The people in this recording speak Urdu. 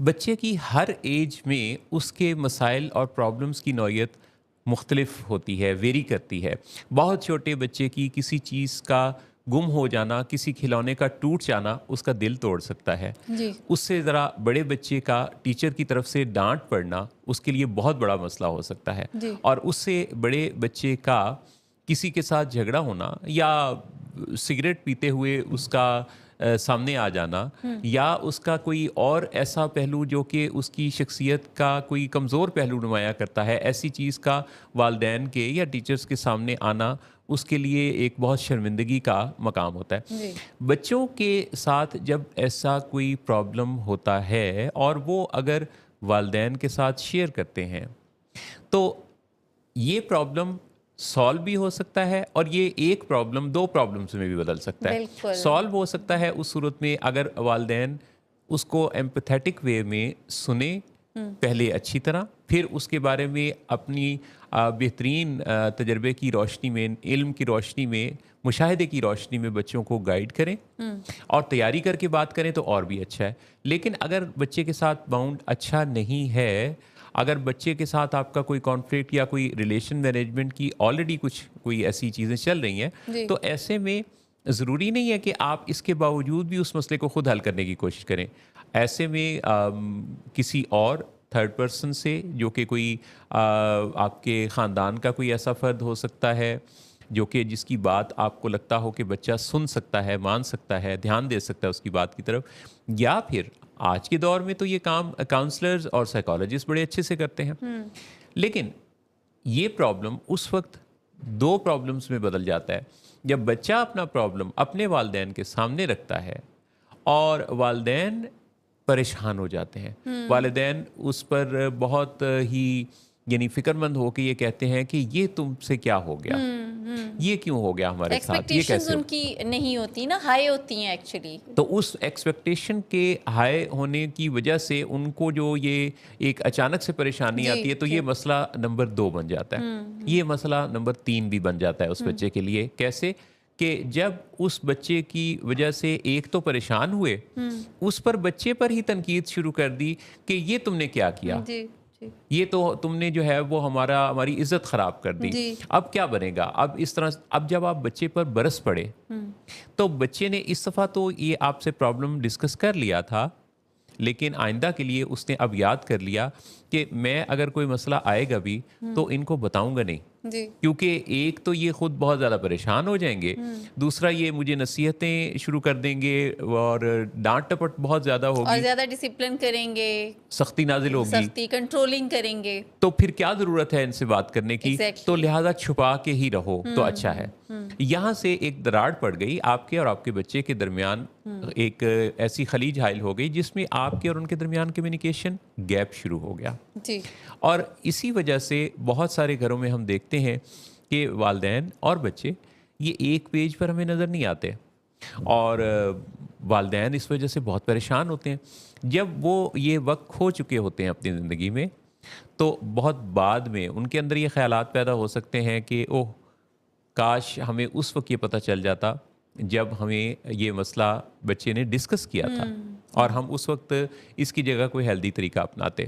بچے کی ہر ایج میں اس کے مسائل اور پرابلمس کی نوعیت مختلف ہوتی ہے، ویری کرتی ہے۔ بہت چھوٹے بچے کی کسی چیز کا گم ہو جانا، کسی کھلونے کا ٹوٹ جانا اس کا دل توڑ سکتا ہے۔ جی، اس سے ذرا بڑے بچے کا ٹیچر کی طرف سے ڈانٹ پڑنا اس کے لیے بہت بڑا مسئلہ ہو سکتا ہے، جی، اور اس سے بڑے بچے کا کسی کے ساتھ جھگڑا ہونا یا سگریٹ پیتے ہوئے اس کا سامنے آ جانا، یا اس کا کوئی اور ایسا پہلو جو کہ اس کی شخصیت کا کوئی کمزور پہلو نمایاں کرتا ہے، ایسی چیز کا والدین کے یا ٹیچرز کے سامنے آنا اس کے لیے ایک بہت شرمندگی کا مقام ہوتا ہے۔ جی، بچوں کے ساتھ جب ایسا کوئی پرابلم ہوتا ہے اور وہ اگر والدین کے ساتھ شیئر کرتے ہیں تو یہ پرابلم سالو بھی ہو سکتا ہے، اور یہ ایک پرابلم دو پرابلمس میں بھی بدل سکتا ہے۔ بالکل، سالو ہو سکتا ہے اس صورت میں اگر والدین اس کو ایمپیتھیٹک وے میں سنیں پہلے اچھی طرح، پھر اس کے بارے میں اپنی بہترین تجربے کی روشنی میں، علم کی روشنی میں، مشاہدے کی روشنی میں بچوں کو گائیڈ کریں اور تیاری کر کے بات کریں تو اور بھی اچھا ہے۔ لیکن اگر بچے کے ساتھ باؤنڈ اچھا نہیں ہے، اگر بچے کے ساتھ آپ کا کوئی کانفلکٹ یا کوئی ریلیشن مینجمنٹ کی آلریڈی کوئی ایسی چیزیں چل رہی ہیں، جی، تو ایسے میں ضروری نہیں ہے کہ آپ اس کے باوجود بھی اس مسئلے کو خود حل کرنے کی کوشش کریں۔ ایسے میں کسی اور تھرڈ پرسن سے، جو کہ کوئی آپ کے خاندان کا کوئی ایسا فرد ہو سکتا ہے جو کہ جس کی بات آپ کو لگتا ہو کہ بچہ سن سکتا ہے، مان سکتا ہے، دھیان دے سکتا ہے اس کی بات کی طرف، یا پھر آج کے دور میں تو یہ کام کاؤنسلرز اور سائیکالوجسٹ بڑے اچھے سے کرتے ہیں۔ لیکن یہ پرابلم اس وقت دو پرابلمس میں بدل جاتا ہے جب بچہ اپنا پرابلم اپنے والدین کے سامنے رکھتا ہے اور والدین پریشان ہو جاتے ہیں۔ والدین اس پر بہت ہی یعنی فکر مند ہو کے یہ کہتے ہیں کہ یہ تم سے کیا ہو گیا، یہ کیوں ہو گیا ہمارے ساتھ، یہ ایکسپیکٹیشنز کیسے ہو؟ ان کی نہیں ہوتی نا، ہائی ہوتی ہیں ایکچولی۔ تو اس ایکسپیکٹیشن کے ہائی ہونے کی وجہ سے ان کو جو یہ ایک اچانک سے پریشانی جی، آتی ہے، تو جی، یہ مسئلہ نمبر 2 بن جاتا ہے۔ یہ مسئلہ نمبر 3 بھی بن جاتا ہے اس بچے کے لیے۔ کیسے کہ جب اس بچے کی وجہ سے ایک تو پریشان ہوئے، اس پر بچے پر ہی تنقید شروع کر دی کہ یہ تم نے کیا کیا، جی، جی، یہ تو تم نے جو ہے وہ ہماری عزت خراب کر دی، جی، اب کیا بنے گا، اب اس طرح۔ اب جب آپ بچے پر برس پڑے تو بچے نے اس دفعہ تو یہ آپ سے پرابلم ڈسکس کر لیا تھا، لیکن آئندہ کے لیے اس نے اب یاد کر لیا کہ میں اگر کوئی مسئلہ آئے گا بھی تو ان کو بتاؤں گا نہیں، جی، کیونکہ ایک تو یہ خود بہت زیادہ پریشان ہو جائیں گے، دوسرا یہ مجھے نصیحتیں شروع کر دیں گے اور ڈانٹ ٹپٹ بہت زیادہ اور ہوگی، زیادہ ڈسپلن کریں گے، سختی نازل ہوگی، سختی کنٹرولنگ کریں گے۔ تو پھر کیا ضرورت ہے ان سے بات کرنے کی؟ Exactly. تو لہذا چھپا کے ہی رہو تو اچھا ہے۔ یہاں سے ایک دراڑ پڑ گئی آپ کے اور آپ کے بچے کے درمیان، ایک ایسی خلیج حائل ہو گئی جس میں آپ کے اور ان کے درمیان کمیونیکیشن گیپ شروع ہو گیا۔ جی، اور اسی وجہ سے بہت سارے گھروں میں ہم دیکھتے ہیں کہ والدین اور بچے یہ ایک پیج پر ہمیں نظر نہیں آتے، اور والدین اس وجہ سے بہت پریشان ہوتے ہیں۔ جب وہ یہ وقت کھو چکے ہوتے ہیں اپنی زندگی میں تو بہت بعد میں ان کے اندر یہ خیالات پیدا ہو سکتے ہیں کہ اوہ کاش ہمیں اس وقت یہ پتہ چل جاتا جب ہمیں یہ مسئلہ بچے نے ڈسکس کیا تھا، اور ہم اس وقت اس کی جگہ کوئی ہیلدی طریقہ اپناتے۔